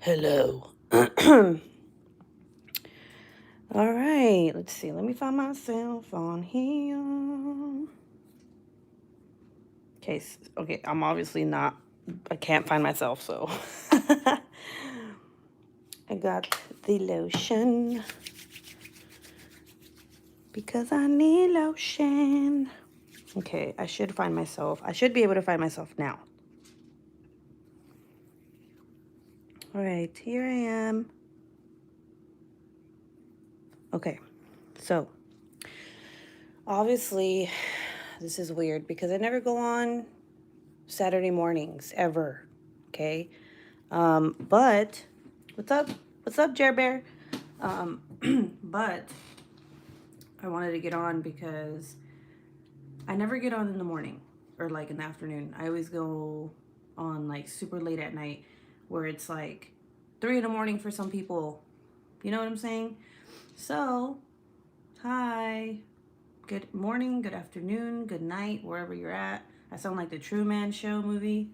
Hello. All right, let's see. Let me find myself on here. Okay, I'm obviously not, I can't find myself, so. I got the lotion because I need lotion. Okay, I should find myself. I should be able to find myself now. All right, here I am. Okay, so obviously this is weird because I never go on Saturday mornings ever. Okay. But what's up? What's up, Jer Bear? But I wanted to get on because I never get on in the morning or like in the afternoon. I always go on like super late at night where it's like 3 in the morning for some people. You know what I'm saying? So, hi. Good morning, good afternoon, good night, wherever you're at. I sound like the Truman Show movie.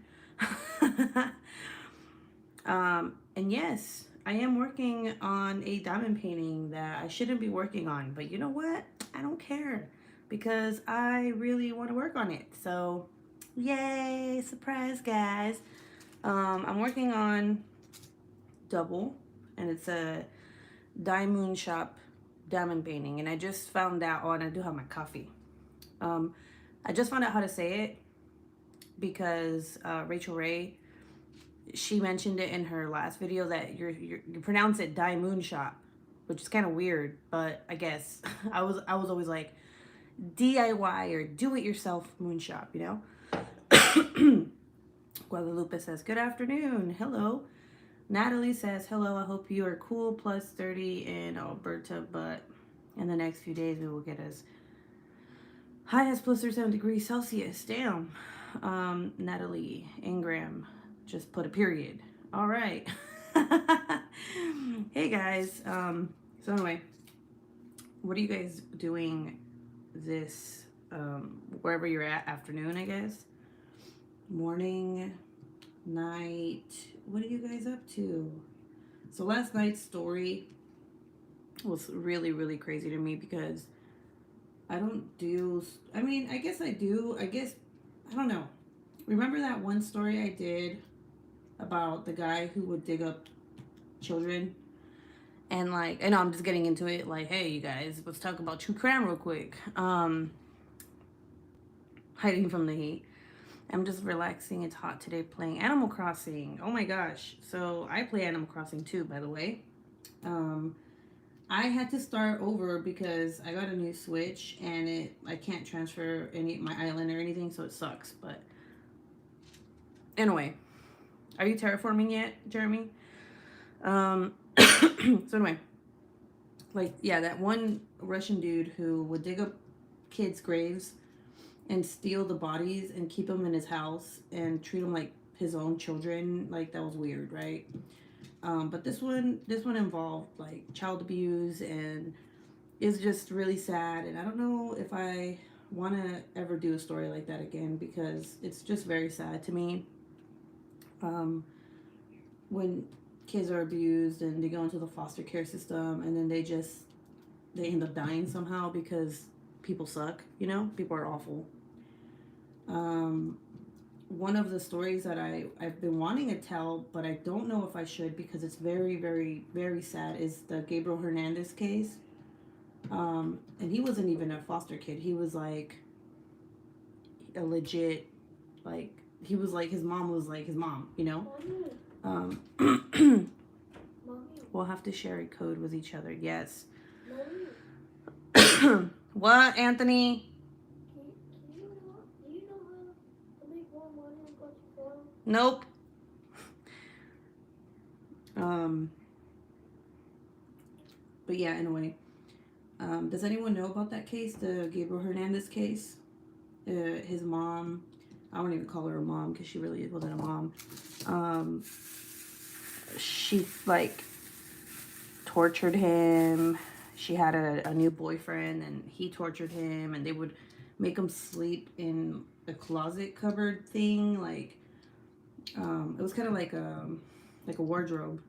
And yes, I am working on a diamond painting that I shouldn't be working on, but you know what? I don't care because I really want to work on it. So, yay, surprise, guys. I'm working on Double, and it's a Diamond Shop diamond painting, and I just found out. Oh, and I do have my coffee. I just found out how to say it because Rachel Ray, she mentioned it in her last video that you pronounce it Diamond Shop, which is kind of weird, but I guess I was always like DIY or do it yourself moon shop, you know. Guadalupe says good afternoon, hello. Natalie says hello, I hope you are cool, plus 30 in Alberta, but in the next few days we will get as high as plus 37 degrees Celsius. Damn. Natalie Ingram just put a period. All right. Hey guys. So anyway, what are you guys doing this wherever you're at, afternoon, I guess? Morning, night. What are you guys up to? So last night's story was really, really crazy to me because I don't do, I mean, I guess I do. I don't know. Remember that one story I did about the guy who would dig up children? And like, I know I'm just getting into it. Like, hey, you guys, let's talk about true crime real quick. Hiding from the heat. I'm just relaxing. It's hot today playing Animal Crossing. Oh my gosh. So I play Animal Crossing too, by the way. I had to start over because I got a new Switch and I can't transfer any my island or anything, so it sucks. But anyway, are you terraforming yet, Jeremy? So anyway, like yeah, that one Russian dude who would dig up kids' graves and steal the bodies and keep them in his house and treat them like his own children, like that was weird, right? But this one involved like child abuse and is just really sad. And I don't know if I want to ever do a story like that again because it's just very sad to me. When kids are abused and they go into the foster care system and then they end up dying somehow because people suck, you know, people are awful. um, One of the stories that I've been wanting to tell, but I don't know if I should because it's very, very, very sad, is the Gabriel Hernandez case. And he wasn't even a foster kid. He was like a legit, like, he was like, his mom was like his mom, you know? Um, we'll have to share a code with each other, yes. What, Anthony? Nope. Um, but yeah, anyway. Does anyone know about that case, the Gabriel Hernandez case? His mom, I won't even call her a mom because she really wasn't a mom. She like tortured him. She had a new boyfriend and he tortured him, and they would make him sleep in a closet cupboard thing. Like, it was kind of like a wardrobe.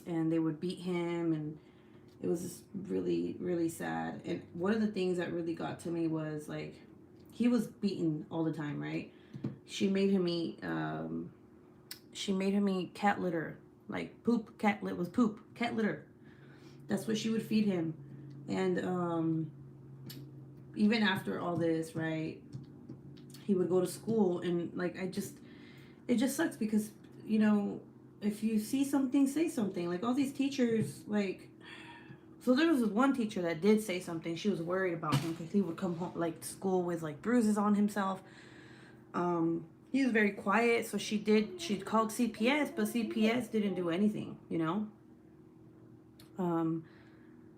and they would beat him, and it was just really, really sad. And one of the things that really got to me was like, he was beaten all the time, right? She made him eat. She made him eat cat litter, like poop. Cat lit was poop. Cat litter. That's what she would feed him, and even after all this, right? He would go to school, and like it just sucks because you know if you see something, say something. Like all these teachers, like so there was one teacher that did say something. She was worried about him because he would come home like to school with like bruises on himself. He was very quiet, so she called CPS, but CPS didn't do anything, you know. Um,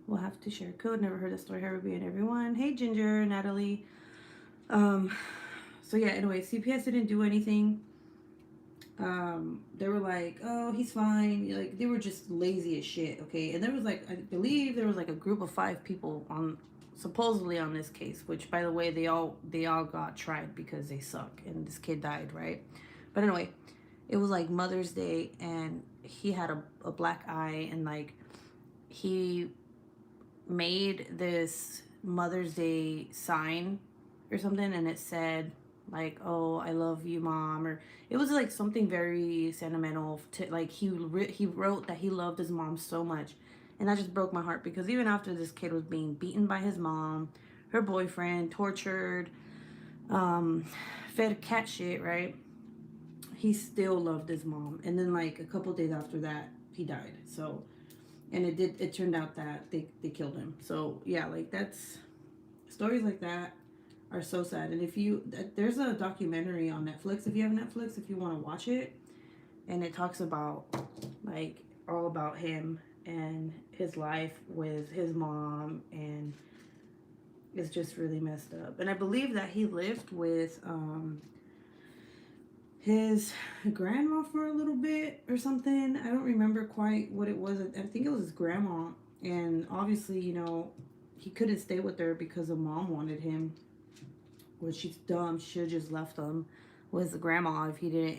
we'll have to share code. Never heard the story. Ruby and everyone. Hey Ginger, Natalie. Um, so yeah. Anyway, CPS didn't do anything. They were like, oh, he's fine. Like they were just lazy as shit. Okay, and there was like, I believe there was like a group of 5 people on supposedly on this case, which by the way they all got tried because they suck and this kid died, right? But anyway, it was like Mother's Day, and he had a black eye, and like he made this Mother's Day sign or something, and it said like, oh, I love you, mom, or it was like something very sentimental to like he wrote that he loved his mom so much. And that just broke my heart because even after this kid was being beaten by his mom, her boyfriend, tortured, um, fed cat shit, right? He still loved his mom. And then like a couple days after that, he died. So, and it turned out that they killed him. So yeah, like that's stories like that are so sad. And if you there's a documentary on Netflix, if you have Netflix, if you want to watch it, and it talks about like all about him and his life with his mom, and it's just really messed up. And I believe that he lived with his grandma for a little bit or something. I don't remember quite what it was. I think it was his grandma, and obviously, you know, he couldn't stay with her because the mom wanted him. Well, she's dumb. She should have just left him with the grandma if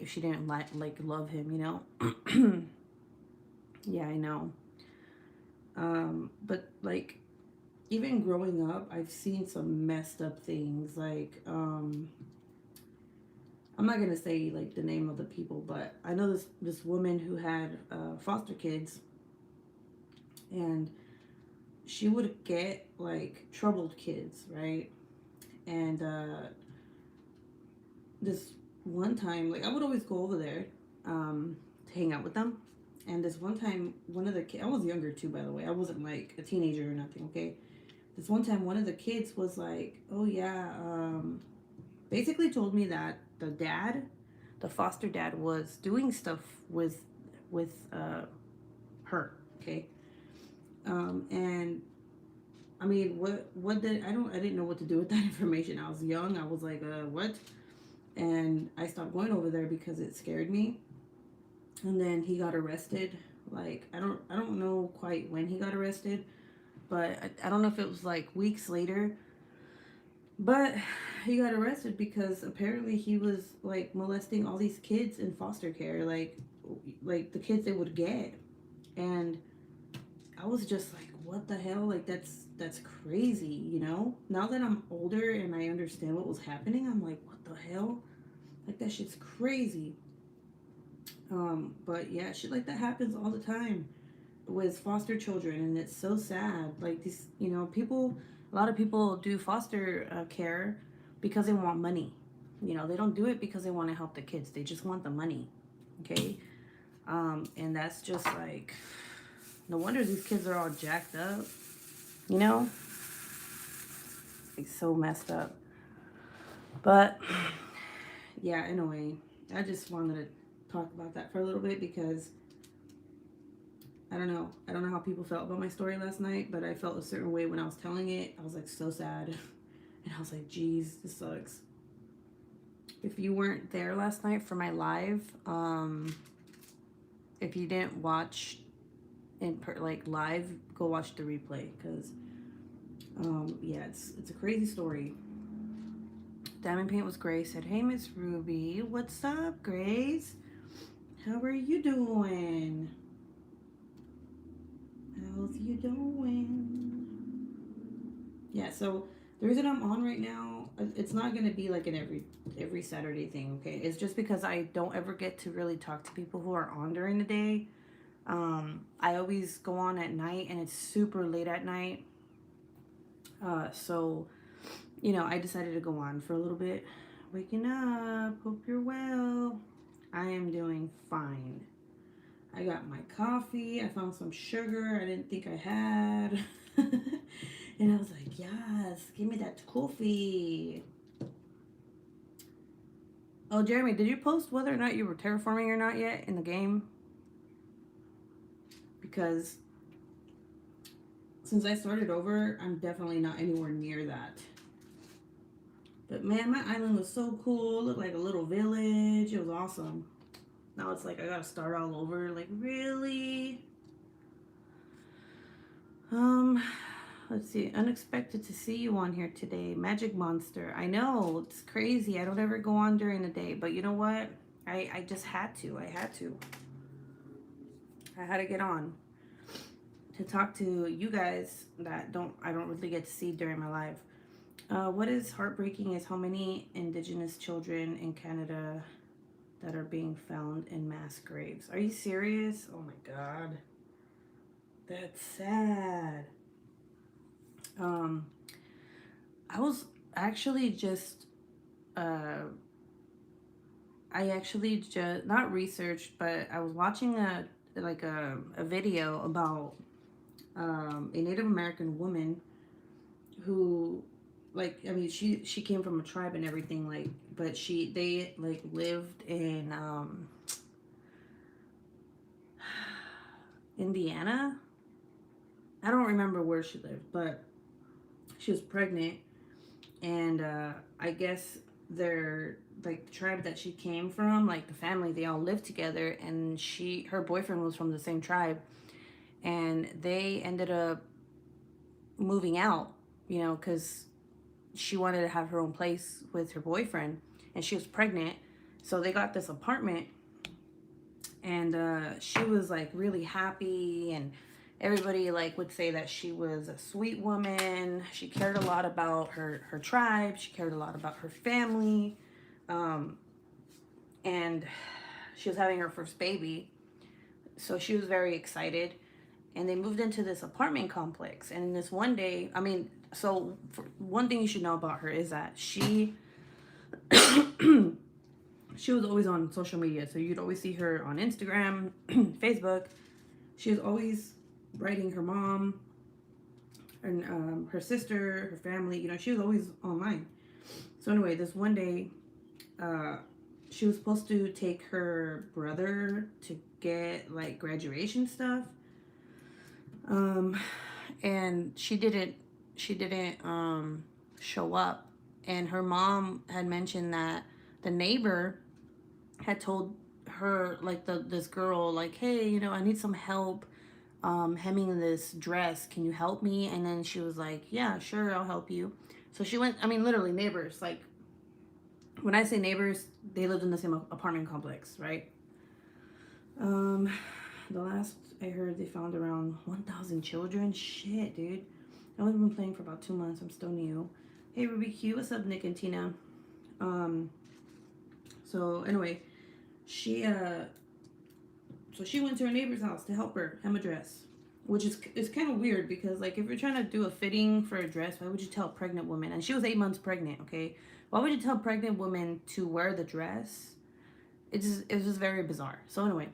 she didn't like love him, you know. Yeah, I know. But like even growing up, I've seen some messed up things. Like I'm not gonna say like the name of the people, but I know this woman who had foster kids, and she would get like troubled kids, right? And this one time, like I would always go over there to hang out with them. And this one time, one of the kids, I was younger too, by the way. I wasn't like a teenager or nothing, okay? This one time, one of the kids was like, oh yeah, basically told me that the foster dad, was doing stuff with her, okay? And I mean, what did I didn't know what to do with that information. I was young. I was like, what? And I stopped going over there because it scared me. And then he got arrested. Like I don't know quite when he got arrested, but I don't know if it was like weeks later. But he got arrested because apparently he was like molesting all these kids in foster care, like the kids they would get. And I was just like, what the hell? Like that's crazy, you know? Now that I'm older and I understand what was happening, I'm like, what the hell? Like that shit's crazy. But yeah, shit like that happens all the time with foster children, and it's so sad. Like these, you know, a lot of people do foster care because they want money. You know, they don't do it because they want to help the kids. They just want the money. Okay, and that's just like, no wonder these kids are all jacked up. You know, it's so messed up. But yeah, anyway, I just wanted to talk about that for a little bit because I don't know. I don't know how people felt about my story last night, but I felt a certain way when I was telling it. I was like so sad. And I was like, geez, this sucks. If you weren't there last night for my live, if you didn't watch live, go watch the replay because yeah, it's a crazy story. Diamond Paint was Grace said, hey Miss Ruby, what's up, Grace? How are you doing? So the reason I'm on right now, it's not gonna be like an every Saturday thing. Okay, it's just because I don't ever get to really talk to people who are on during the day. I always go on at night, and it's super late at night. So I decided to go on for a little bit. Waking up. Hope you're well. I am doing fine. I got my coffee. I found some sugar I didn't think I had. And I was like, yes, give me that coffee. Oh, Jeremy, did you post whether or not you were terraforming or not yet in the game? Because since I started over, I'm definitely not anywhere near that. But man, my island was so cool. It looked like a little village. It was awesome. Now it's like I gotta start all over. Like, really? Let's see. Unexpected to see you on here today. Magic Monster. I know, it's crazy. I don't ever go on during the day. But you know what? I just had to. I had to. I had to get on to talk to you guys that I don't really get to see during my life. What is heartbreaking is how many Indigenous children in Canada that are being found in mass graves. Are you serious? Oh my God. That's sad. I was actually just, I actually just, not researched, but I was watching a video about a Native American woman who, like, I mean, she came from a tribe and everything, like, but they like lived in Indiana. I don't remember where she lived, but she was pregnant, and I guess they're like the tribe that she came from, like the family, they all lived together, and her boyfriend was from the same tribe, and they ended up moving out, because she wanted to have her own place with her boyfriend, and she was pregnant, so they got this apartment, and she was like really happy, and everybody like would say that she was a sweet woman. She cared a lot about her tribe. She cared a lot about her family, and she was having her first baby, so she was very excited. And they moved into this apartment complex, and in this one day, I mean, so one thing you should know about her is that she she was always on social media, so you'd always see her on Instagram, Facebook. She was always writing her mom and her sister, her family. She was always online. So anyway, this one day, she was supposed to take her brother to get like graduation stuff, and she didn't show up. And her mom had mentioned that the neighbor had told her, like, this girl, like, hey, I need some help hemming this dress. Can you help me? And then she was like, yeah, sure, I'll help you. So she went, I mean, literally neighbors. Like, when I say neighbors, they lived in the same apartment complex, right? The last I heard, they found around 1,000 children. Shit, dude. I've only been playing for about 2 months. I'm still new. Hey, Ruby Q. What's up, Nick and Tina? So anyway, she went to her neighbor's house to help her hem a dress, which is kind of weird, because like, if you're trying to do a fitting for a dress, why would you tell a pregnant woman? And she was 8 months pregnant, okay? Why would you tell a pregnant woman to wear the dress? It was just very bizarre. So anyway,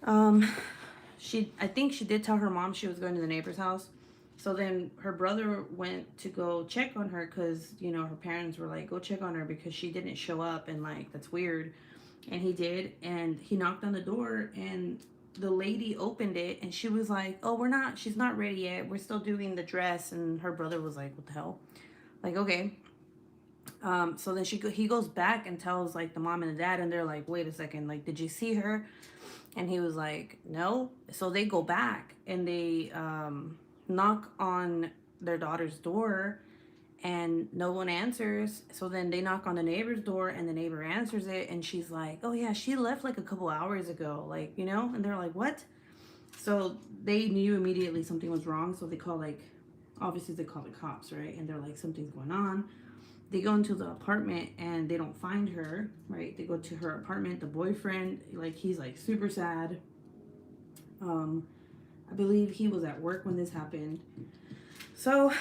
I think she did tell her mom she was going to the neighbor's house. So then her brother went to go check on her, because her parents were like, go check on her because she didn't show up, and like, that's weird. And he did, and he knocked on the door, and the lady opened it, and she was like, oh, she's not ready yet, we're still doing the dress. And her brother was like, what the hell? Like, okay. So then he goes back and tells like the mom and the dad, and they're like, wait a second, like, did you see her? And he was like, no. So they go back, and they knock on their daughter's door, and no one answers. So then they knock on the neighbor's door, and the neighbor answers it, and she's like, oh yeah, she left like a couple hours ago, like, and they're like, what? So they knew immediately something was wrong, so they call like Obviously they call the cops, right? And they're like, something's going on. They go into the apartment and they don't find her, right? They go to her apartment. The boyfriend, like, he's like super sad. um I believe he was at work when this happened. So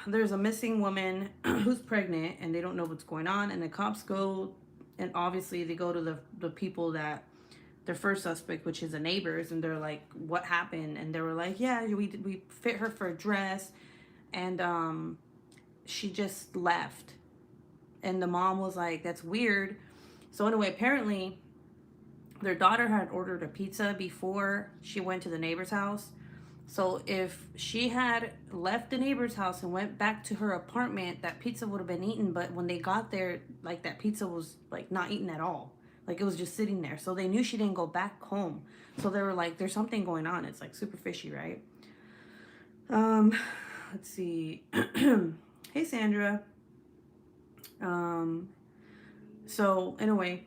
there's a missing woman who's pregnant and they don't know what's going on, and the cops go, and obviously they go to the people that their first suspect, which is the neighbors, and they're like, what happened? And they were like, yeah, we fit her for a dress, and she just left. And the mom was like, that's weird. So anyway, apparently their daughter had ordered a pizza before she went to the neighbor's house. So if she had left the neighbor's house and went back to her apartment, that pizza would have been eaten. But when they got there, like, that pizza was like not eaten at all. Like, it was just sitting there. So they knew she didn't go back home. So they were like, there's something going on. It's like super fishy, right? Um, let's see. Hey, Sandra. So anyway,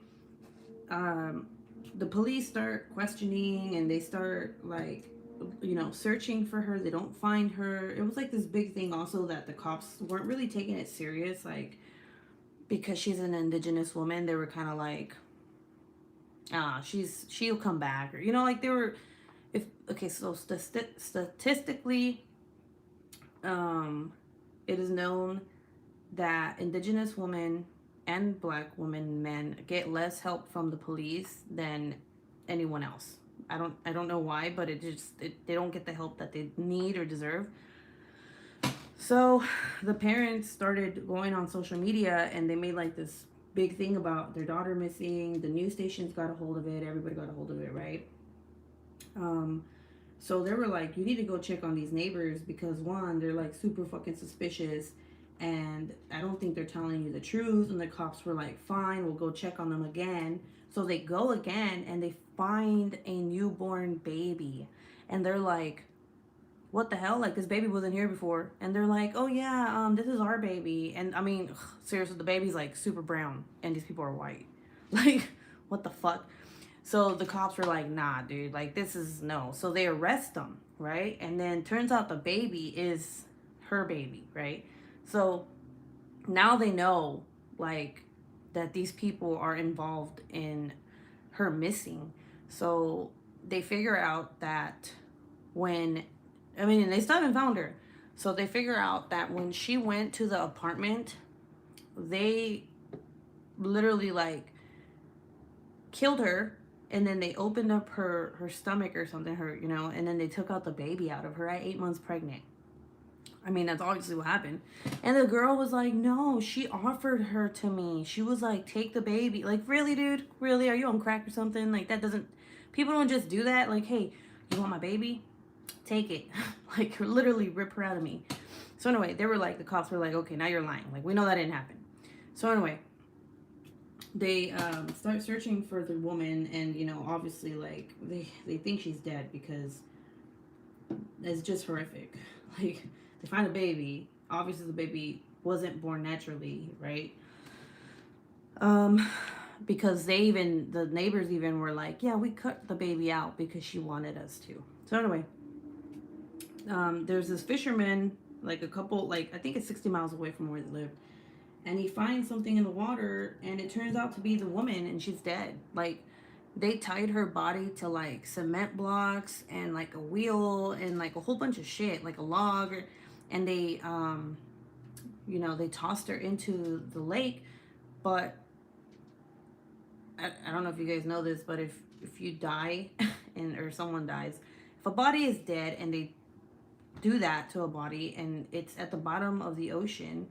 the police start questioning and they start, like, searching for her. They don't find her. It was like this big thing also that the cops weren't really taking it serious, like, because she's an Indigenous woman. They were kind of like, she'll come back, or like, they were, if okay, so statistically, it is known that Indigenous women and Black women, men, get less help from the police than anyone else. I don't know why, but they don't get the help that they need or deserve. So the parents started going on social media and they made like this big thing about their daughter missing. The news stations got a hold of it. Everybody got a hold of it, right? So they were like, you need to go check on these neighbors because, one, they're like super fucking suspicious and I don't think they're telling you the truth. And the cops were like, fine, we'll go check on them again. So they go again and they find a newborn baby. And they're like, what the hell? Like, this baby wasn't here before. And they're like, oh yeah, this is our baby. And I mean, seriously, the baby's like super brown and these people are white. Like, what the fuck? So the cops were like, nah, dude, like, this is no. So they arrest them, right? And then turns out the baby is her baby, right? So now they know, like, that these people are involved in her missing. So they figure out that and they still haven't found her. So they figure out that when she went to the apartment, they literally, like, killed her, and then they opened up her stomach or something, and then they took out the baby out of her at 8 months pregnant. I mean, that's obviously what happened. And the girl was like, no, she offered her to me. She was like, take the baby. Like, really, dude? Really? Are you on crack or something? Like, people don't just do that. Like, hey, you want my baby? Take it. Like, literally rip her out of me. So anyway, the cops were like, okay, now you're lying. Like, we know that didn't happen. So anyway, they start searching for the woman, and obviously, like, they think she's dead because it's just horrific. Like, they find a baby. Obviously, the baby wasn't born naturally, right? Because the neighbors even were like, yeah, we cut the baby out because she wanted us to. So anyway, there's this fisherman, like a couple, like, I think it's 60 miles away from where they lived. And he finds something in the water, and it turns out to be the woman, and she's dead. Like, they tied her body to, like, cement blocks and, like, a wheel and, like, a whole bunch of shit, like a log. And they, they tossed her into the lake. But I don't know if you guys know this, but if you die or someone dies, if a body is dead and they do that to a body and it's at the bottom of the ocean,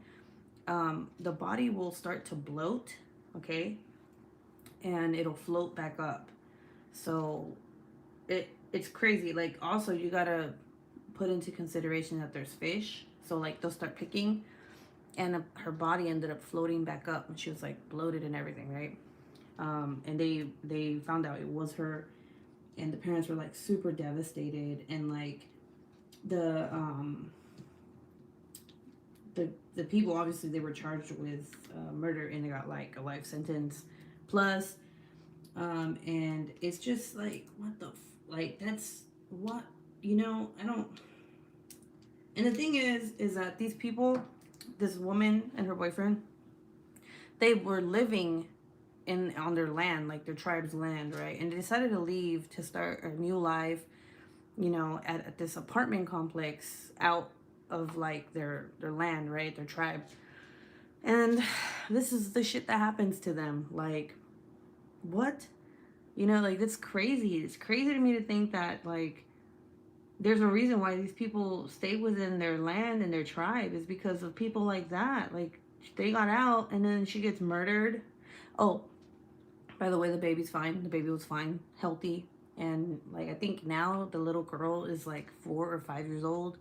the body will start to bloat, okay, and it'll float back up. So it's crazy. Like, also, you gotta put into consideration that there's fish, so, like, they'll start picking, and her body ended up floating back up, and she was, like, bloated and everything, right? And they found out it was her, and the parents were, like, super devastated, and, like, the people, obviously, they were charged with murder, and they got, like, a life sentence plus. And it's just like, what the like, that's what, I don't, And the thing is that these people, this woman and her boyfriend, they were living in on their land, like their tribe's land, right? And they decided to leave to start a new life, at this apartment complex out of like their land, right? Their tribe. And this is the shit that happens to them. Like, what? Like, it's crazy. It's crazy to me to think that, like, there's a reason why these people stay within their land and their tribe is because of people like that. Like, they got out and then she gets murdered. Oh, by the way, the baby's fine. The baby was fine, healthy. And, like, I think now the little girl is like 4 or 5 years old.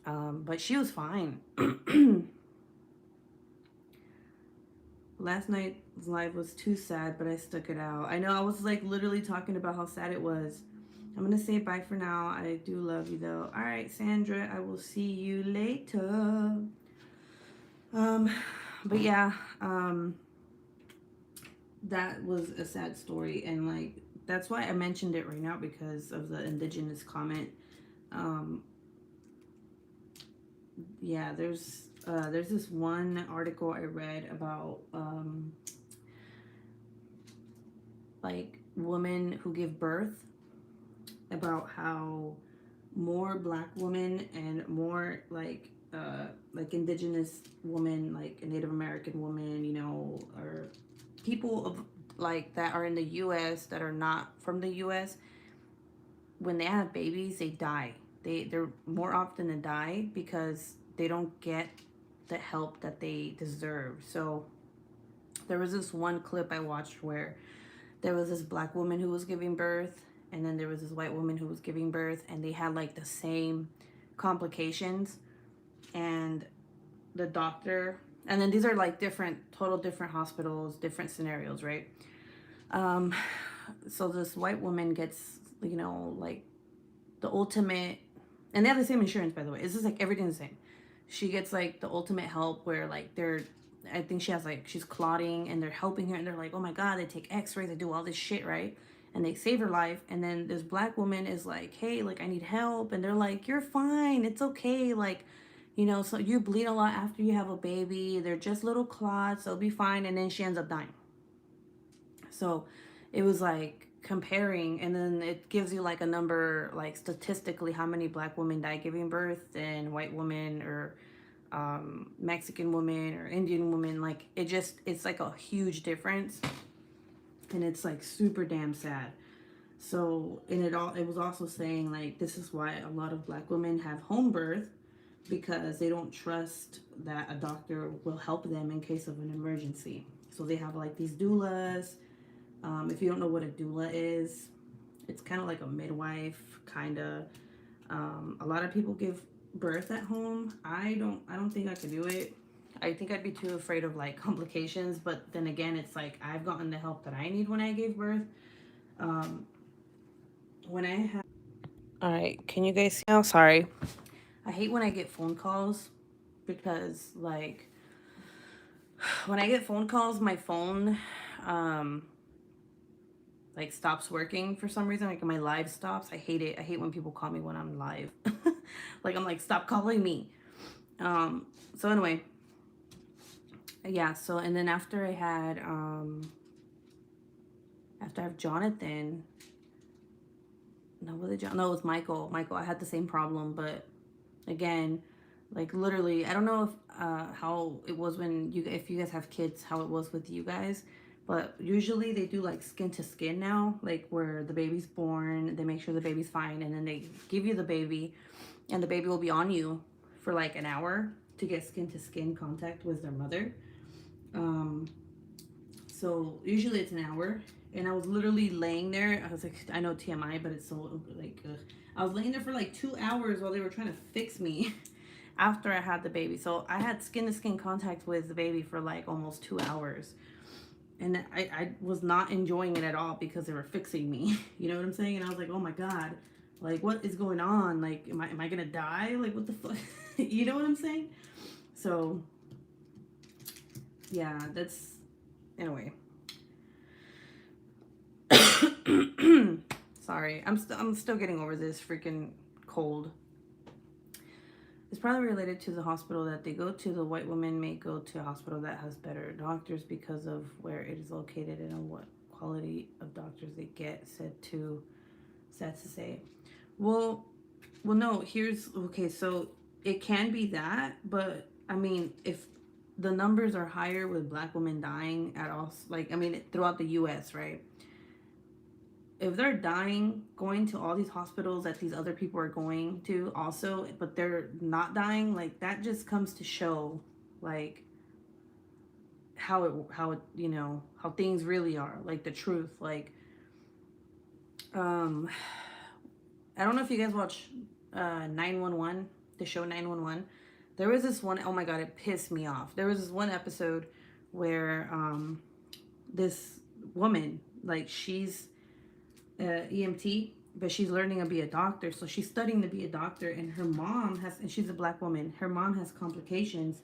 But she was fine. Last night's live was too sad, but I stuck it out. I know I was like literally talking about how sad it was. I'm gonna say bye for now. I do love you though. All right, Sandra, I will see you later. But yeah, that was a sad story, and like that's why I mentioned it right now because of the Indigenous comment. Yeah, there's this one article I read about like women who give birth, about how more black women and more like indigenous women, like a Native American woman, or people of like that are in the US that are not from the US, when they have babies, they die. They're more often to die because they don't get the help that they deserve. So there was this one clip I watched where there was this black woman who was giving birth, and then there was this white woman who was giving birth, and they had like the same complications. And the doctor, and then these are like total different hospitals, different scenarios, right? So this white woman gets, like the ultimate, and they have the same insurance, by the way. It's just like everything's the same. She gets like the ultimate help where like I think she has like, she's clotting and they're helping her and they're like, oh my God, they take x-rays, they do all this shit, right? And they save her life. And then this black woman is like, hey, like I need help. And they're like, you're fine, it's okay. Like, so you bleed a lot after you have a baby. They're just little clots, they'll be fine. And then she ends up dying. So it was like comparing, and then it gives you like a number, like statistically, how many black women die giving birth and white women, or Mexican women or Indian women. Like it's like a huge difference, and it's like super damn sad. So it was also saying like this is why a lot of black women have home birth, because they don't trust that a doctor will help them in case of an emergency. So they have like these doulas. If you don't know what a doula is, it's kind of like a midwife, kind of. A lot of people give birth at home. I don't think I could do it. I think I'd be too afraid of like complications. But then again, it's like I've gotten the help that I need when I gave birth. When I have. All right, can you guys see now? Sorry, I hate when I get phone calls, because like when I get phone calls, my phone like stops working for some reason. Like my live stops. I hate it. I hate when people call me when I'm live. Like I'm like, stop calling me. So anyway, yeah. So and then after I had after I have Jonathan. No, was it John? No, it was Michael. Michael. I had the same problem, but again, like literally, I don't know if how it was when if you guys have kids, how it was with you guys. But usually they do like skin to skin now, like where the baby's born, they make sure the baby's fine, and then they give you the baby, and the baby will be on you for like an hour to get skin to skin contact with their mother. So usually it's an hour, and I was literally laying there. I was like, I know TMI, but it's so like, I was laying there for like 2 hours while they were trying to fix me after I had the baby. So I had skin to skin contact with the baby for like almost 2 hours. And I was not enjoying it at all because they were fixing me. You know what I'm saying? And I was like, oh my God, like what is going on? Like, am I gonna die? Like, what the fuck? You know what I'm saying? So yeah, that's, anyway. Sorry, I'm still getting over this freaking cold. it's probably related to the hospital that they go to. The white women may go to a hospital that has better doctors because of where it is located and what quality of doctors they get. Sad to say. Well, no. Here's okay. So it can be that, but I mean, if the numbers are higher with black women dying at all, like I mean, throughout the U.S., right? If they're dying going to all these hospitals that these other people are going to also, but they're not dying, like that just comes to show like how it how things really are, like the truth. Like um I don't know if you guys watch 911, the show 911. There was this one, oh my god, it pissed me off. There was this one episode where this woman, like she's EMT, but she's learning to be a doctor. So she's studying to be a doctor, and her mom has, and she's a black woman. Her mom has complications,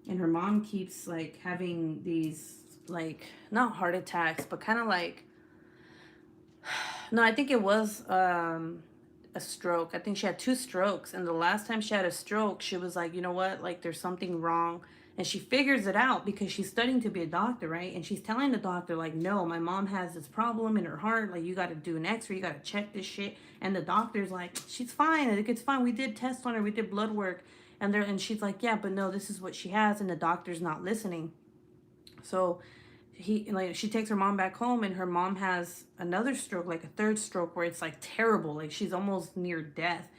and her mom keeps like having these like not heart attacks, but kind of like no, I think it was a stroke. I think she had two strokes, and the last time she had a stroke, she was like, you know what, like there's something wrong. And she figures it out because she's studying to be a doctor, right? And she's telling the doctor, like, no, my mom has this problem in her heart. Like, you got to do an x-ray. You got to check this shit. And the doctor's like, she's fine. Like, it's fine. We did tests on her. We did blood work. And she's like, yeah, but no, this is what she has. And the doctor's not listening. So she takes her mom back home, and her mom has another stroke, like a third stroke, where it's like terrible. Like, she's almost near death.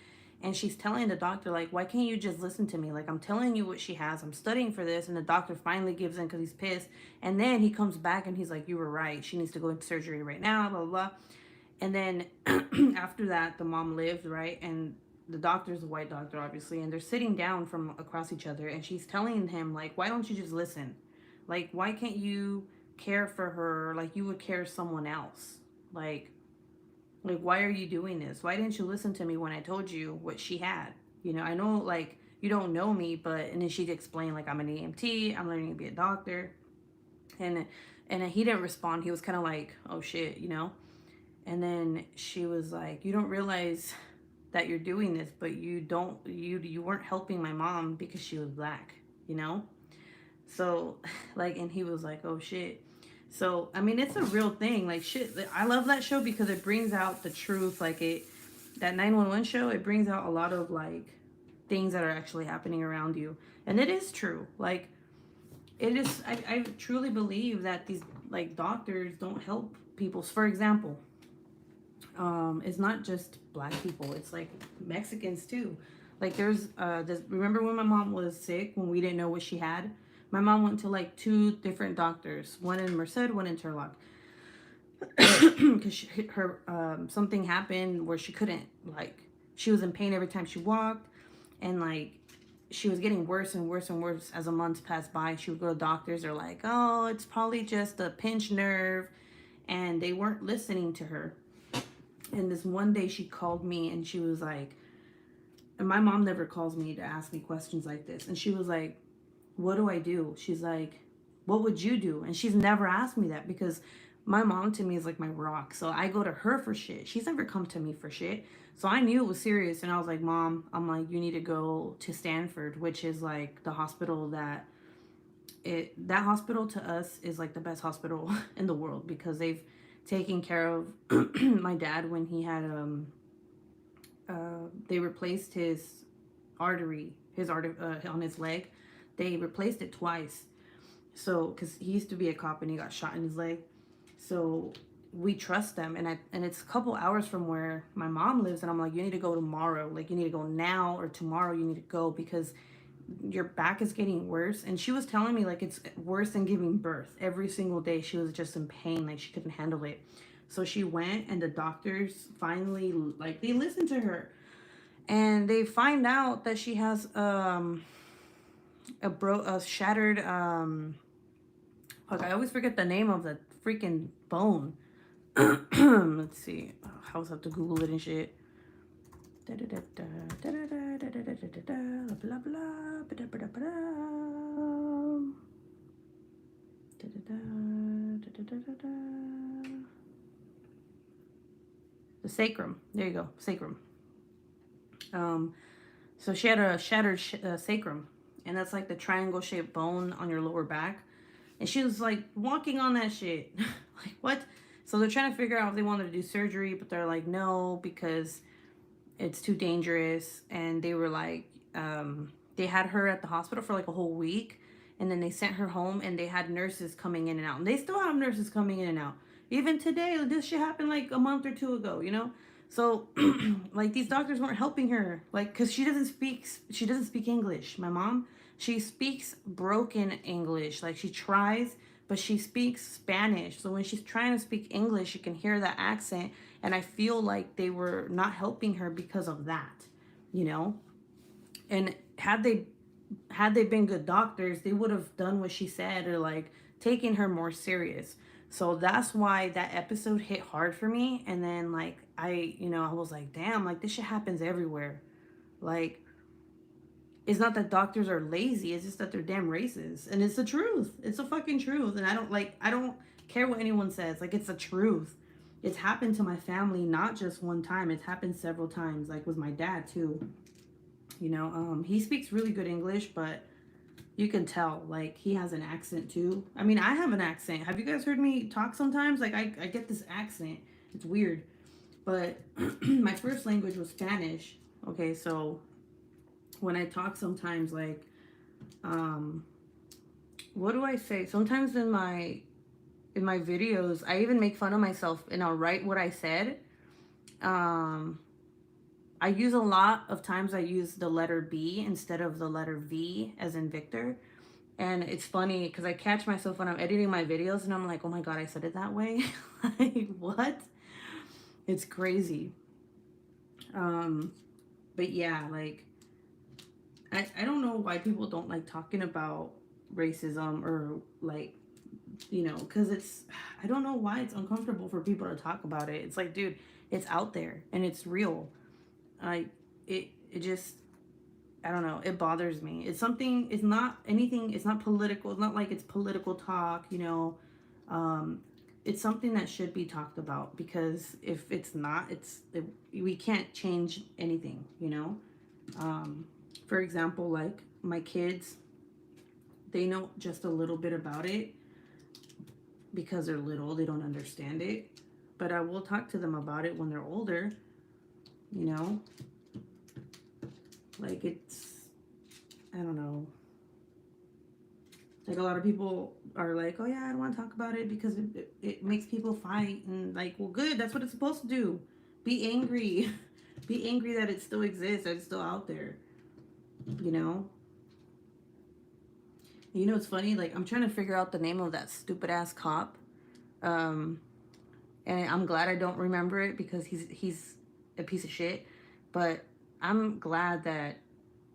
And she's telling the doctor, like, why can't you just listen to me? Like, I'm telling you what she has. I'm studying for this. And the doctor finally gives in because he's pissed. And then he comes back and he's like, you were right. She needs to go into surgery right now, blah, blah, blah. And then after that, the mom lived, right? And the doctor's a white doctor, obviously. And they're sitting down from across each other. And she's telling him, like, why don't you just listen? Like, why can't you care for her like you would care someone else? Like, why are you doing this? Why didn't you listen to me when I told you what she had? I know, like, you don't know me, but, and then she'd explain, like, I'm an EMT, I'm learning to be a doctor. And he didn't respond. He was kind of like, oh shit, And then she was like, you don't realize that you're doing this, but you weren't helping my mom because she was black, So, like, and he was like, oh shit. So, I mean, it's a real thing. Like, shit, I love that show because it brings out the truth. Like, that 911 show, it brings out a lot of, like, things that are actually happening around you. And it is true. Like, it is, I truly believe that these, like, doctors don't help people. For example, it's not just black people. It's, like, Mexicans, too. Like, there's, remember when my mom was sick, when we didn't know what she had? My mom went to like 2 different doctors, one in Merced, one in Turlock, because her something happened where she couldn't, like, she was in pain every time she walked, and like she was getting worse and worse and worse as the months passed by. She would go to doctors, they're like, oh, it's probably just a pinched nerve, and they weren't listening to her. And this one day she called me and she was like, and my mom never calls me to ask me questions like this, and she was like, what do I do? She's like, what would you do? And she's never asked me that because my mom to me is like my rock. So I go to her for shit. She's never come to me for shit. So I knew it was serious. And I was like, Mom, I'm like, you need to go to Stanford, which is like the hospital that hospital to us is like the best hospital in the world because they've taken care of my dad when he had, they replaced his artery on his leg. They replaced it twice. So, because he used to be a cop and he got shot in his leg. So, we trust them. And it's a couple hours from where my mom lives. And I'm like, you need to go tomorrow. Like, you need to go now, or tomorrow you need to go because your back is getting worse. And she was telling me, like, it's worse than giving birth. Every single day she was just in pain. Like, she couldn't handle it. So she went, and the doctors finally, like, they listened to her. And they find out that she has a shattered fuck, I always forget the name of the freaking bone. Let's see. I always have to Google it and shit. The sacrum. There you go. Sacrum. So she had a shattered sacrum, and that's like the triangle shaped bone on your lower back. And she was like walking on that shit. Like, what? So they're trying to figure out if they wanted to do surgery, but they're like, no, because it's too dangerous. And they were like, they had her at the hospital for like a whole week. And then they sent her home, and they had nurses coming in and out. And they still have nurses coming in and out. Even today, this shit happened like a month or two ago, you know? So, like, these doctors weren't helping her. Like, because she doesn't speak English. My mom, she speaks broken English. Like, she tries, but she speaks Spanish. So when she's trying to speak English, you can hear that accent. And I feel like they were not helping her because of that, you know? And had they been good doctors, they would have done what she said, or like taken her more serious. So that's why that episode hit hard for me. And then like I was like, damn, like this shit happens everywhere. Like, it's not that doctors are lazy, it's just that they're damn racist. And it's the truth. It's the fucking truth. And I don't care what anyone says. Like, it's the truth. It's happened to my family not just one time. It's happened several times, like with my dad too. He speaks really good English, but you can tell like he has an accent too. I mean, I have an accent. Have you guys heard me talk sometimes? Like, I get this accent. It's weird. But my first language was Spanish. Okay, so when I talk sometimes, like, um what do I say? Sometimes in my videos, I even make fun of myself and I'll write what I said. Um I use a lot of times I use the letter B instead of the letter V as in Victor. And it's funny because I catch myself when I'm editing my videos and I'm like, oh my God, I said it that way. Like, what? It's crazy. Um, but yeah, like, I don't know why people don't like talking about racism, or like, because I don't know why it's uncomfortable for people to talk about it. It's like, dude, it's out there and it's real. I, it just, I don't know. It bothers me. It's something. It's not anything. It's not political. It's not like it's political talk. Um, it's something that should be talked about, because if it's not, we can't change anything. For example, like my kids, they know just a little bit about it because they're little. They don't understand it, but I will talk to them about it when they're older. You know, like I don't know. Like, a lot of people are like, oh yeah, I don't want to talk about it because it makes people fight. And like, well, good. That's what it's supposed to do. Be angry. Be angry that it still exists, that it's still out there. You know? It's funny? Like, I'm trying to figure out the name of that stupid ass cop. Um, and I'm glad I don't remember it because he's a piece of shit. But I'm glad that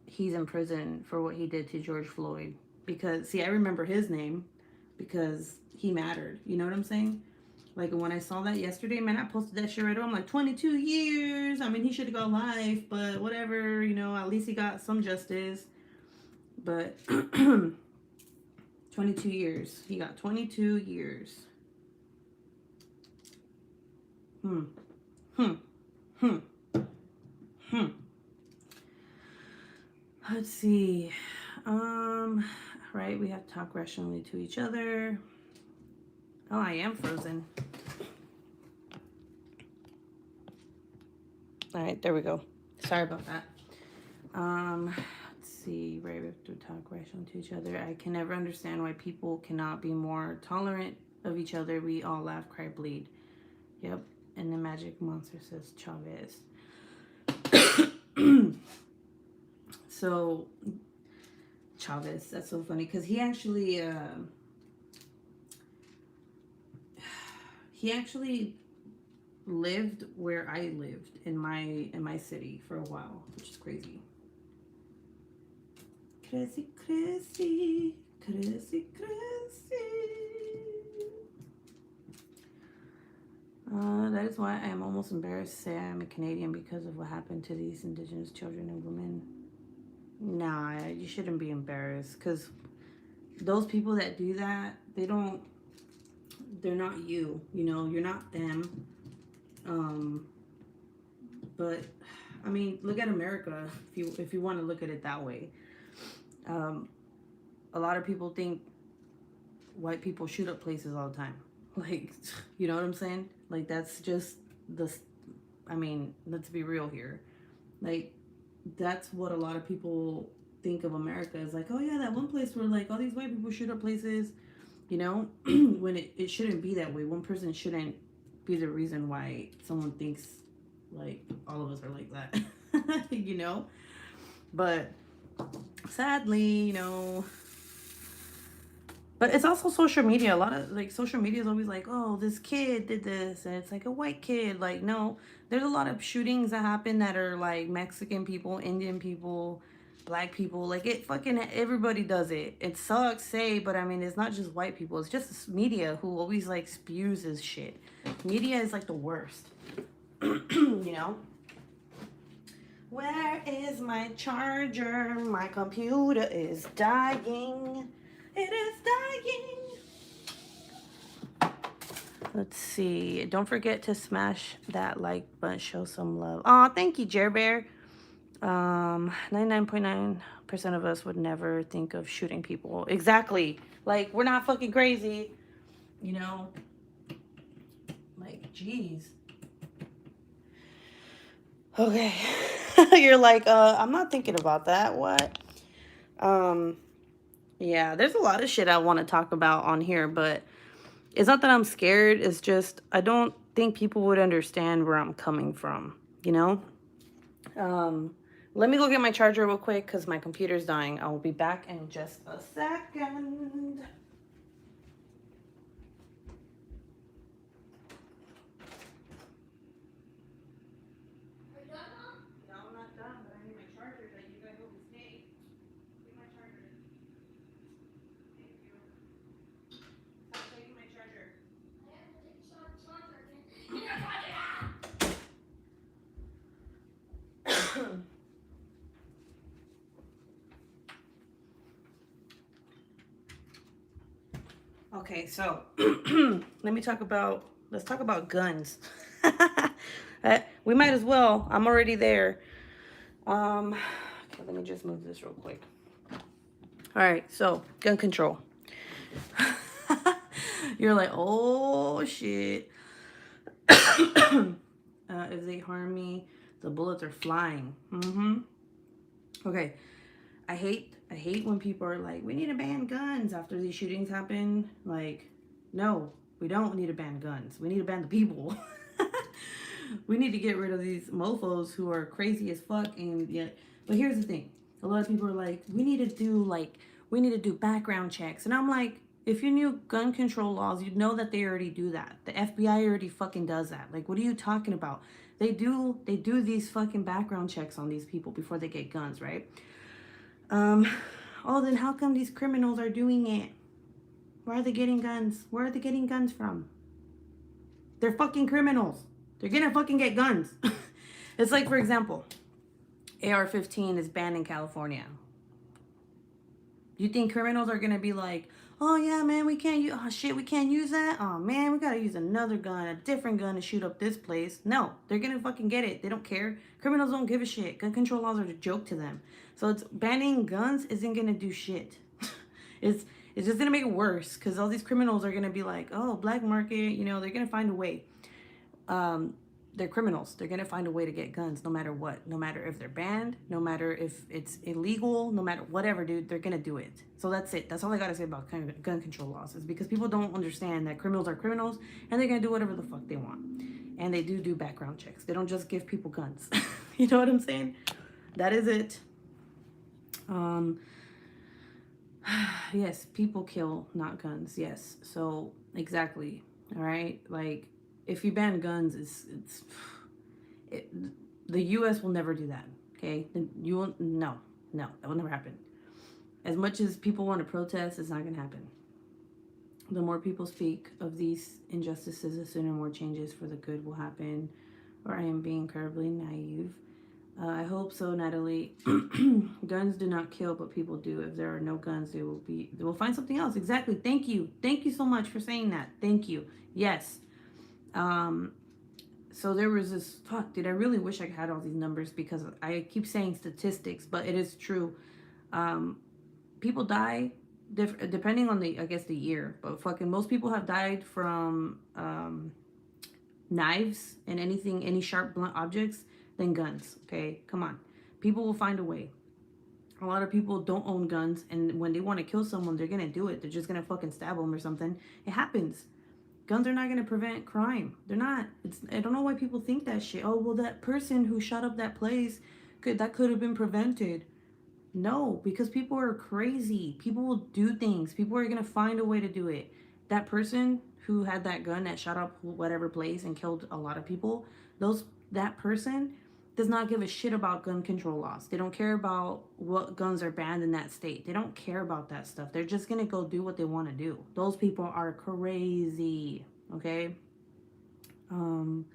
he's in prison for what he did to George Floyd. Because, see, I remember his name because he mattered. You know what I'm saying? Like, when I saw that yesterday, man, I posted that shit right away. I'm like, 22 years. I mean, he should have got life, but whatever. At least he got some justice. But 22 years. He got 22 years. Hmm. Hmm. Hmm. Hmm. Let's see. Right, we have to talk rationally to each other. Oh, I am frozen. All right, there we go. Sorry about that. Let's see. Right, we have to talk rationally to each other. I can never understand why people cannot be more tolerant of each other. We all laugh, cry, bleed. Yep. And the magic monster says Chavez. So, Chavez, that's so funny because he actually lived where I lived in my city for a while, which is crazy. Crazy, crazy, crazy, crazy. That is why I am almost embarrassed to say I am a Canadian because of what happened to these Indigenous children and women. Nah, you shouldn't be embarrassed because those people that do that, they're not you, you're not them. But I mean, look at America if you want to look at it that way. Um, a lot of people think white people shoot up places all the time. Like, you know what I'm saying? Like, that's just the. I mean, let's be real here. Like, that's what a lot of people think of America is like. Oh yeah, that one place where like all these white people shoot up places. You know, when it shouldn't be that way. One person shouldn't be the reason why someone thinks like all of us are like that. You know, but sadly, but it's also social media. A lot of like social media is always like, oh, this kid did this, and it's like a white kid. Like, no, there's a lot of shootings that happen that are like Mexican people, Indian people, black people. Like, it fucking everybody does it. It sucks, say, but I mean, it's not just white people. It's just media who always like spews this shit. Media is like the worst. You know. Where is my charger? My computer is dying. It is dying. Let's see. Don't forget to smash that like button. Show some love. Aw, thank you, Jer Bear. 99.9% of us would never think of shooting people. Exactly. Like, we're not fucking crazy. You know? Like, jeez. Okay. You're like, I'm not thinking about that. What? Yeah, there's a lot of shit I want to talk about on here, but it's not that I'm scared. It's just I don't think people would understand where I'm coming from, you know? Let me go get my charger real quick because my computer's dying. I will be back in just a second. Okay, so let's talk about guns. We might as well. I'm already there. Okay, let me just move this real quick. All right, so gun control. You're like, oh shit. If they harm me, the bullets are flying. Okay, I hate when people are like, we need to ban guns after these shootings happen. Like, no, we don't need to ban guns. We need to ban the people. We need to get rid of these mofos who are crazy as fuck. And yeah, but here's the thing: a lot of people are like, we need to do background checks, and I'm like, if you knew gun control laws, you'd know that they already do that. The FBI already fucking does that. Like, what are you talking about? They do these fucking background checks on these people before they get guns, right? Oh, then how come these criminals are doing it? Where are they getting guns? Where are they getting guns from? They're fucking criminals. They're gonna fucking get guns. It's like, for example, AR-15 is banned in California. You think criminals are gonna be like, oh yeah, man, we can't use, oh shit, we can't use that? Oh man, we gotta use another gun, a different gun to shoot up this place. No, they're gonna fucking get it. They don't care. Criminals don't give a shit. Gun control laws are a joke to them. So it's banning guns isn't gonna do shit. it's just gonna make it worse because all these criminals are gonna be like, oh, black market, they're gonna find a way. They're criminals. They're gonna find a way to get guns no matter what. No matter if they're banned, no matter if it's illegal, no matter whatever, dude, they're gonna do it. So that's it. That's all I gotta say about gun control laws, is because people don't understand that criminals are criminals and they're gonna do whatever the fuck they want. And they do background checks. They don't just give people guns. You know what I'm saying? That is it. Yes, people kill, not guns. Yes. So exactly. All right. Like, if you ban guns, the U.S. will never do that. Okay, you will no, that will never happen. As much as people want to protest, it's not gonna happen. The more people speak of these injustices, the sooner more changes for the good will happen. Or I am being incredibly naive. I hope so, Natalie. Guns do not kill, but people do. If there are no guns, they will find something else. Exactly. Thank you so much for saying that. Thank you. Yes. so there was this, fuck, dude, I really wish I had all these numbers because I keep saying statistics, but it is true. Um, People die depending on the, I guess, the year, but fucking most people have died from knives and anything, any sharp blunt objects than guns. Okay, come on, people will find a way. A lot of people don't own guns, and when they want to kill someone, they're gonna do it. They're just gonna fucking stab them or something. It happens. Guns are not gonna prevent crime. They're not. It's, I don't know why people think that shit. Oh well, that person who shot up that place could have been prevented. No, because people are crazy. People will do things. People are gonna find a way to do it. That person who had that gun that shot up whatever place and killed a lot of people, those that person does not give a shit about gun control laws. They don't care about what guns are banned in that state. They don't care about that stuff. They're just gonna go do what they want to do. Those people are crazy. Okay? Um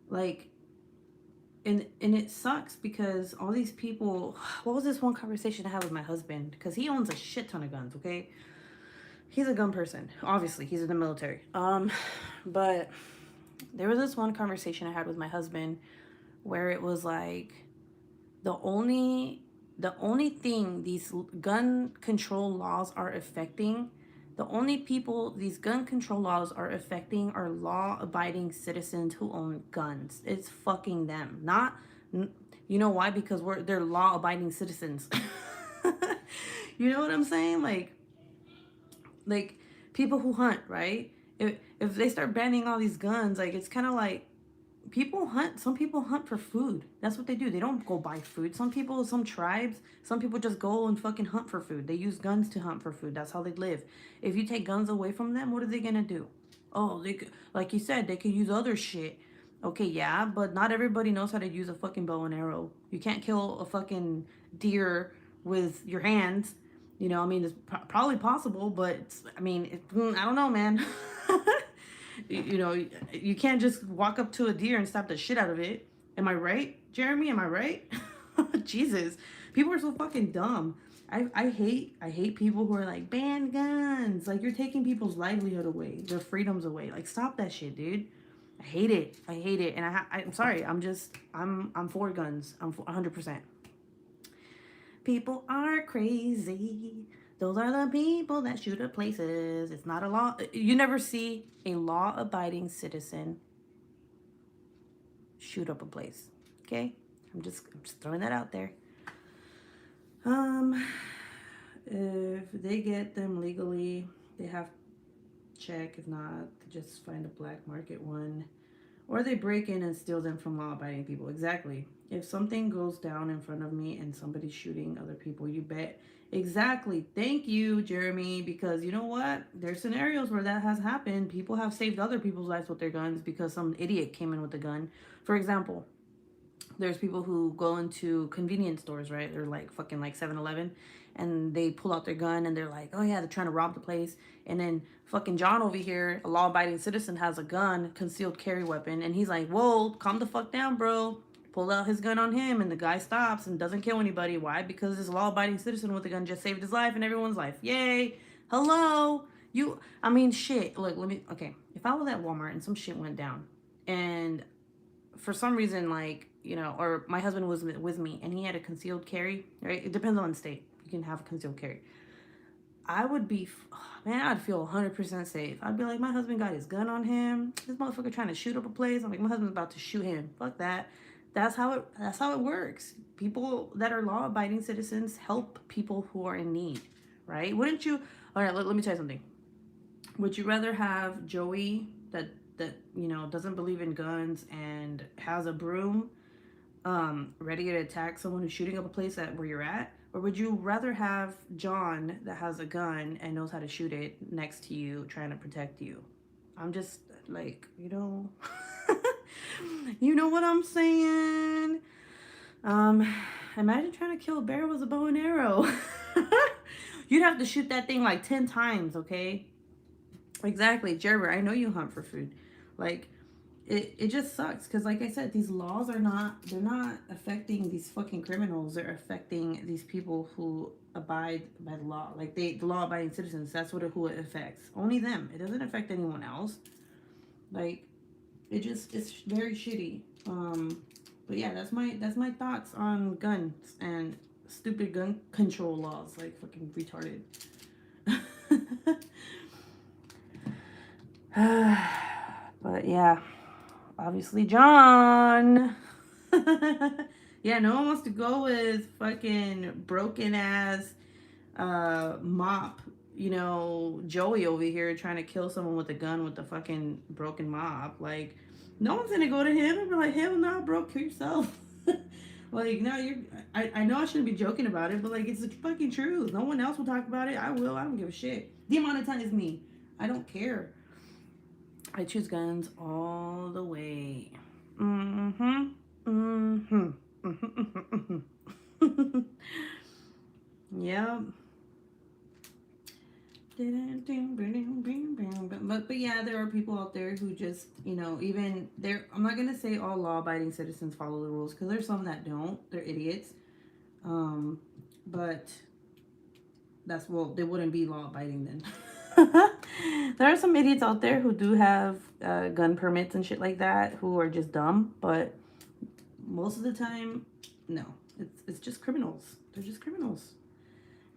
like and it sucks because all these people, what was this one conversation I had with my husband, because he owns a shit ton of guns. Okay, he's a gun person, obviously he's in the military. But there was this one conversation I had with my husband where it was like the only the only thing these gun control laws are affecting, the only people these gun control laws are affecting are law-abiding citizens who own guns. It's fucking them. Not, you know why? Because they're law-abiding citizens. You know what I'm saying? Like people who hunt, right? If they start banning all these guns, like it's kind of like people hunt. Some people hunt for food. That's what they do. They don't go buy food. Some people, some tribes, some people just go and fucking hunt for food. They use guns to hunt for food. That's how they live. If you take guns away from them, what are they gonna do? Oh, they could, like you said, they could use other shit. Okay, yeah, but not everybody knows how to use a fucking bow and arrow. You can't kill a fucking deer with your hands. You know, I mean, it's probably possible, but I mean, I don't know, man. You know, you can't just walk up to a deer and stab the shit out of it. Am I right, Jeremy? Am I right? Jesus, people are so fucking dumb. I hate people who are like ban guns. Like you're taking people's livelihood away, their freedoms away. Like stop that shit, dude. I hate it. I hate it. And I'm sorry. I'm for guns. I'm for 100%. People are crazy. Those are the people that shoot up places. It's not a law. You never see a law-abiding citizen shoot up a place. Okay? I'm just throwing that out there. If they get them legally, they have to check. If not, they just find a black market one. Or they break in and steal them from law-abiding people. Exactly. If something goes down in front of me and somebody's shooting other people, you bet. Exactly. Thank you, Jeremy. Because you know what? There's scenarios where that has happened. People have saved other people's lives with their guns because some idiot came in with a gun. For example, there's people who go into convenience stores, right? They're like fucking like 7-Eleven, and they pull out their gun and they're like, oh yeah, they're trying to rob the place. And then fucking John over here, a law-abiding citizen, has a gun, concealed carry weapon, and he's like, whoa, calm the fuck down, bro. Pull out his gun on him, and the guy stops and doesn't kill anybody. Why? Because this law-abiding citizen with a gun just saved his life and everyone's life. Yay. Hello. I mean, shit. Look, okay. If I was at Walmart and some shit went down, and for some reason, like, you know, or my husband was with me and he had a concealed carry, right? It depends on the state. You can have a concealed carry. I would be, man, I'd feel 100% safe. I'd be like, my husband got his gun on him. This motherfucker trying to shoot up a place. I'm like, my husband's about to shoot him. Fuck that. That's how it works. People that are law-abiding citizens help people who are in need, right? Wouldn't you? All right, let me tell you something. Would you rather have Joey that you know doesn't believe in guns and has a broom ready to attack someone who's shooting up a place where you're at? Or would you rather have John that has a gun and knows how to shoot it next to you, trying to protect you? I'm just like, you know, you know what I'm saying? Imagine trying to kill a bear with a bow and arrow. You'd have to shoot that thing like 10 times, okay? Exactly, Gerber, I know you hunt for food. Like, it just sucks because, like I said, these laws they're not affecting these fucking criminals. They're affecting these people who abide by the law. Like the law-abiding citizens. That's who it affects. Only them. It doesn't affect anyone else. Like, it's very shitty. But yeah, that's my thoughts on guns and stupid gun control laws, like fucking retarded. But yeah, obviously John. Yeah, no one wants to go with fucking broken ass mop, Joey over here trying to kill someone with a gun with the fucking broken mop. Like, no one's gonna go to him and be like, hell no, bro, kill yourself. Like, no, I know I shouldn't be joking about it, but like, it's the fucking truth. No one else will talk about it. I will. I don't give a shit. Demonetize me. I don't care. I choose guns all the way. Mm-hmm. Mm-hmm. Mm-hmm. Yep. But yeah, there are people out there who just, even they're, I'm not gonna say all law-abiding citizens follow the rules, because there's some that don't. They're idiots. But they wouldn't be law-abiding then. There are some idiots out there who do have gun permits and shit like that, who are just dumb, but most of the time, no. It's just criminals. They're just criminals.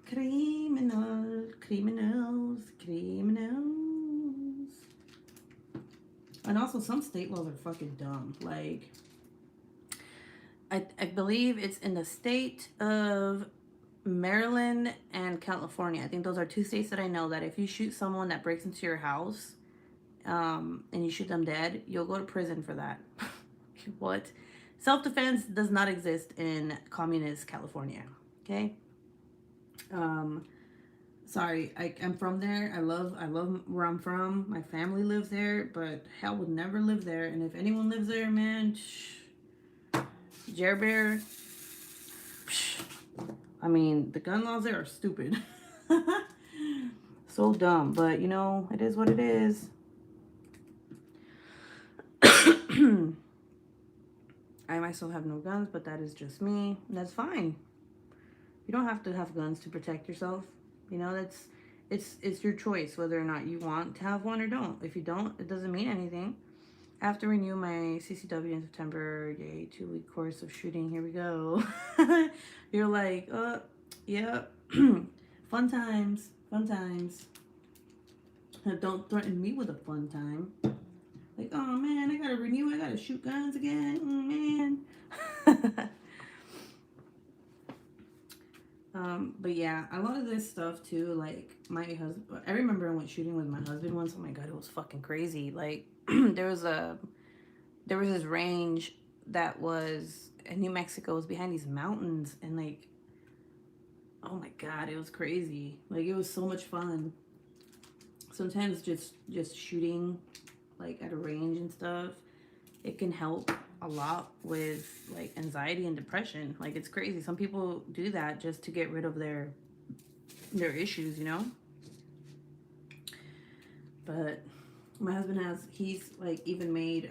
Criminals. And also, some state laws are fucking dumb. Like, I believe it's in the state of Maryland and California. I think those are two states that I know that if you shoot someone that breaks into your house, and you shoot them dead, you'll go to prison for that. What? Self-defense does not exist in communist California. Okay? Sorry, I'm from there. I love where I'm from. My family lives there, but hell would never live there. And if anyone lives there, man, Jer Bear. I mean, the gun laws there are stupid. So dumb, but it is what it is. I myself have no guns, but that is just me. And that's fine. You don't have to have guns to protect yourself. It's your choice whether or not you want to have one or don't. If you don't, it doesn't mean anything. I have to renew my CCW in September. Yay, 2-week course of shooting. Here we go. You're like, yeah. Fun times. Don't threaten me with a fun time. Like, oh man, I gotta renew. I gotta shoot guns again. Man. But yeah, a lot of this stuff too, like my husband, I remember I went shooting with my husband once. Oh my God, it was fucking crazy. Like there was this range that was in New Mexico. It was behind these mountains, and like, oh my God, it was crazy. Like, it was so much fun. Sometimes just shooting like at a range and stuff, it can help a lot with like anxiety and depression. Like, it's crazy. Some people do that just to get rid of their issues, But my husband he's like even made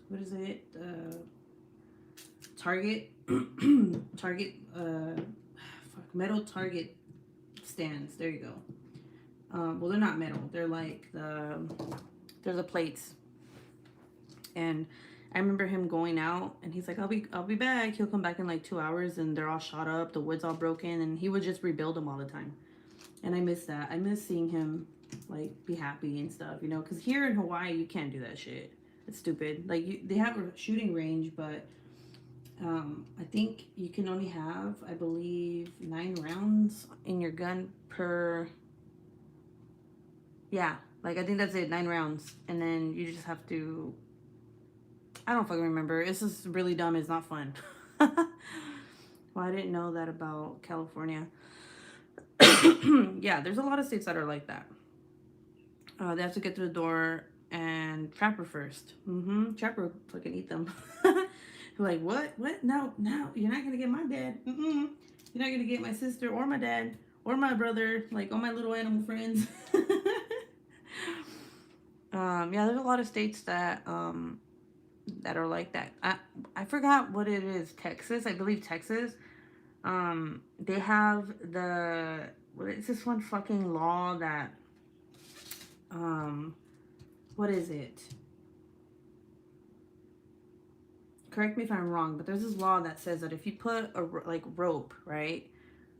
what is it? Target metal target stands. There you go. Well, they're not metal. They're like they're the plates. And I remember him going out, and he's like, I'll be back. He'll come back in like 2 hours, and they're all shot up. The wood's all broken, and he would just rebuild them all the time. And I miss that. I miss seeing him like be happy and stuff, because here in Hawaii you can't do that shit. It's stupid. Like, they have a shooting range, but I think you can only have, I believe, 9 rounds in your gun per. Yeah, like I think that's it, 9 rounds, and then you just have to. I don't fucking remember. It's just really dumb. It's not fun. Well, I didn't know that about California. Yeah, there's a lot of states that are like that. They have to get through the door and trapper first. Trapper fucking eat them. Like, what? No, you're not gonna get my dad. You're not gonna get my sister or my dad or my brother. Like, all my little animal friends. Yeah, there's a lot of states that are like that. I forgot what it is. Texas, I believe Texas. They have what is this one fucking law that what is it? correct me if I'm wrong, but there's this law that says that if you put a like rope, right,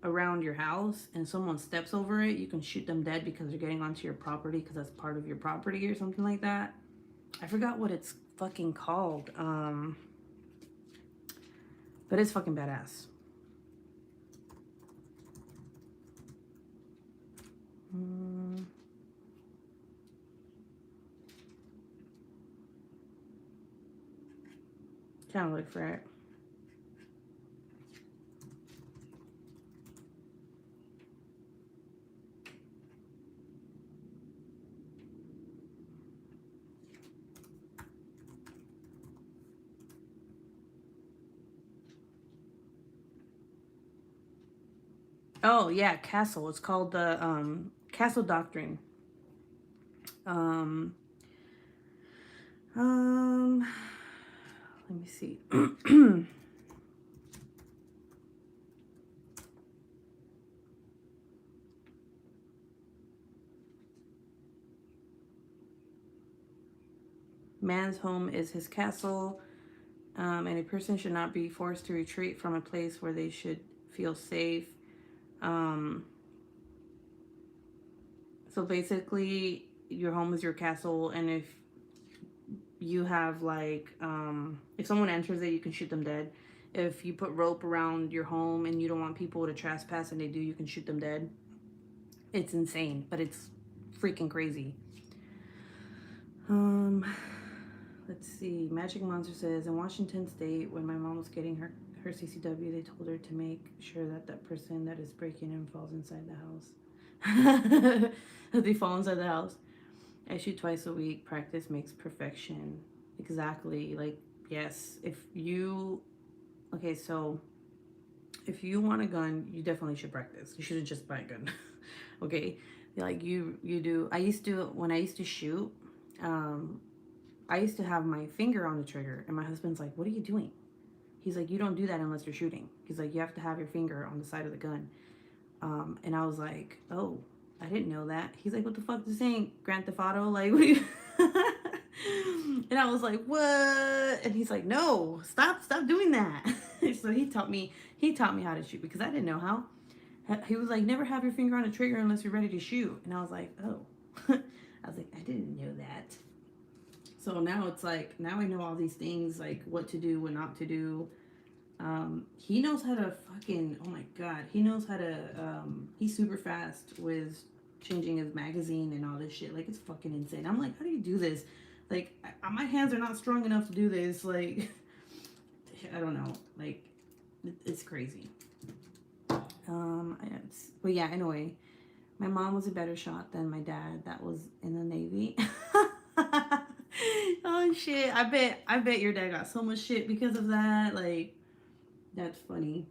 around your house and someone steps over it, you can shoot them dead because they're getting onto your property because that's part of your property or something like that. I forgot what it's fucking called. But it's fucking badass. Trying to look for it. Oh yeah, Castle. It's called the Castle Doctrine. Um, let me see. Man's home is his castle, and a person should not be forced to retreat from a place where they should feel safe. So basically, your home is your castle, and if you have like, if someone enters it, you can shoot them dead. If you put rope around your home and you don't want people to trespass and they do, you can shoot them dead. It's insane, but it's freaking crazy. Let's see. Magic Monster says, in Washington State, when my mom was getting her CCW, they told her to make sure that that person that is breaking in falls inside the house. That they fall inside the house. I shoot twice a week. Practice makes perfection. Exactly. Like, yes. If you... Okay, so... If you want a gun, you definitely should practice. You shouldn't just buy a gun. Okay? Like, you do... When I used to shoot... I used to have my finger on the trigger, and my husband's like, what are you doing? He's like, you don't do that unless you're shooting. He's like, you have to have your finger on the side of the gun. And I was like, oh, I didn't know that. He's like, what the fuck, this ain't Grand Theft Auto? Like, what are you... And I was like, what? And he's like, no, stop doing that. So he taught me how to shoot because I didn't know how. He was like, never have your finger on the trigger unless you're ready to shoot. And I was like, oh. I was like, I didn't know that. So now it's like, now I know all these things, like what to do, what not to do. He knows how to fucking, oh my God. He knows how to, he's super fast with changing his magazine and all this shit. Like, it's fucking insane. I'm like, how do you do this? Like, my hands are not strong enough to do this. Like, I don't know. Like, it's crazy. But yeah, anyway, my mom was a better shot than my dad. That was in the Navy. Oh shit! I bet your dad got so much shit because of that. Like, that's funny.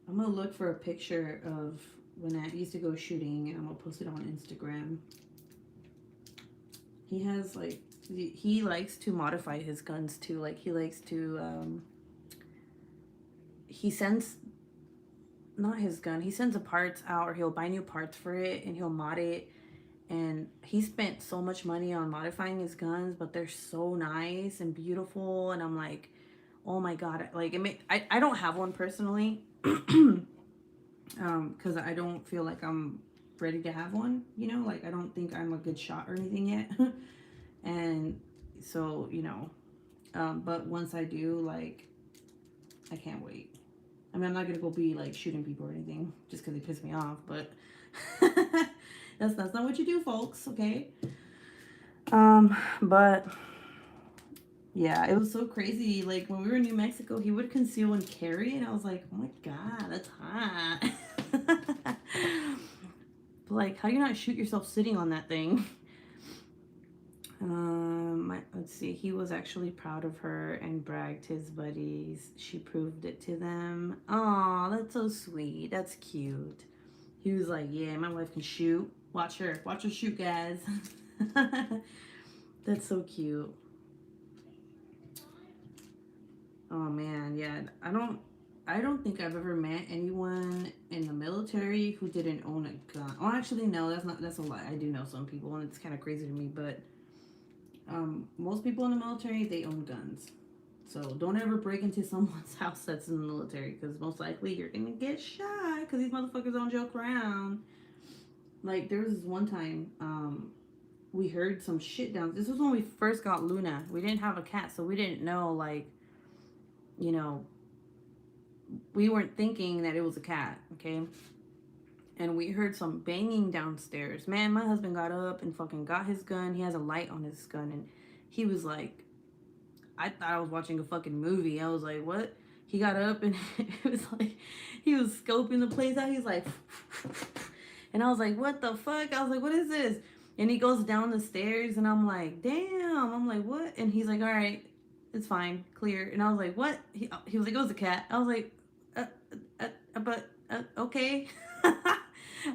I'm gonna look for a picture of when I used to go shooting, and I'm gonna post it on Instagram. He has like, he likes to modify his guns too. Like, he likes to he sends, not his gun, he sends the parts out, or he'll buy new parts for it and he'll mod it. And he spent so much money on modifying his guns, but they're so nice and beautiful. And I'm like, oh my God. Like, I don't have one personally. Because I don't feel like I'm ready to have one, you know? Like, I don't think I'm a good shot or anything yet. And so, you know, but once I do, like, I can't wait. I mean, I'm not going to go be, like, shooting people or anything just because they piss me off, but... That's not what you do, folks, okay? But yeah, it was so crazy. Like, when we were in New Mexico, he would conceal and carry, and I was like, oh my God, that's hot. But like, how do you not shoot yourself sitting on that thing? Let's see. He was actually proud of her and bragged to his buddies. She proved it to them. Aw, that's so sweet. That's cute. He was like, yeah, my wife can shoot. Watch her shoot, guys. That's so cute. Oh man, yeah. I don't think I've ever met anyone in the military who didn't own a gun. Oh, actually, no, that's a lie. I do know some people, and it's kind of crazy to me, but Most people in the military, they own guns. So don't ever break into someone's house that's in the military, because most likely you're gonna get shot because these motherfuckers don't joke around. Like there was this one time, we heard some shit down. This was when we first got Luna. We didn't have a cat, so we didn't know, like, you know, we weren't thinking that it was a cat, okay? And we heard some banging downstairs. Man, my husband got up and fucking got his gun. He has a light on his gun, and he was like, I thought I was watching a fucking movie. I was like, what? He got up and it was like, he was scoping the place out. He's like, and I was like, what the fuck? I was like, what is this? And he goes down the stairs, and I'm like, damn. I'm like, what? And he's like, all right, it's fine, clear. And I was like, what? He was like, it was a cat. I was like, okay.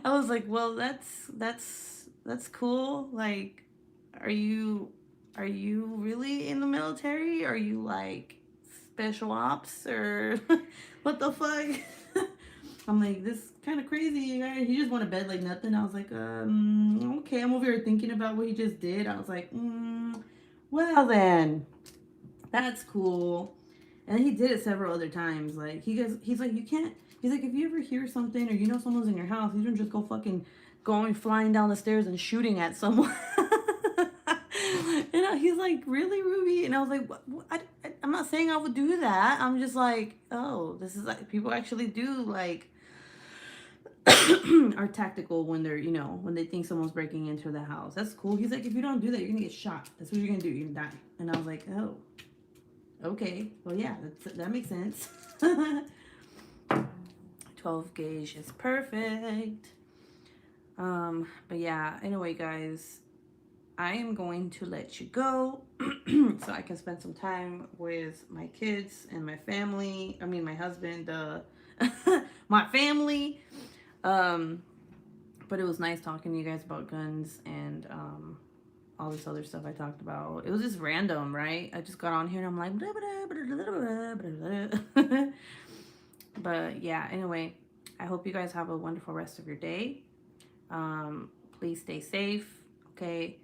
I was like, well, that's cool. Like, are you really in the military? Are you like special ops or what the fuck? I'm like, this kind of crazy. He just went to bed like nothing. I was like, okay. I'm over here thinking about what he just did. I was like, well then, that's cool. And he did it several other times. Like he's like, you can't. He's like, if you ever hear something or you know someone's in your house, you don't just go fucking going flying down the stairs and shooting at someone. And he's like, really, Ruby? And I was like, I'm not saying I would do that. I'm just like, oh, this is like, people actually do like are tactical when they're, when they think someone's breaking into the house. That's cool. He's like, if you don't do that, you're gonna get shot. That's what you're gonna do. You're gonna die. And I was like, oh, okay. Well, yeah, that makes sense. 12 gauge is perfect. But yeah, anyway, guys, I am going to let you go so I can spend some time with my kids and my family. I mean, my husband, my family. But it was nice talking to you guys about guns and all this other stuff I talked about. It was just random, right? I just got on here and I'm like, blah, blah, blah, blah. But yeah, anyway, I hope you guys have a wonderful rest of your day. Please stay safe, okay?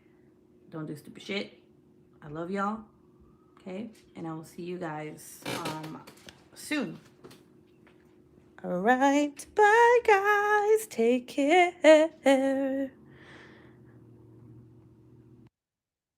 Don't do stupid shit. I love y'all, okay? And I will see you guys soon. All right, bye guys. Take care.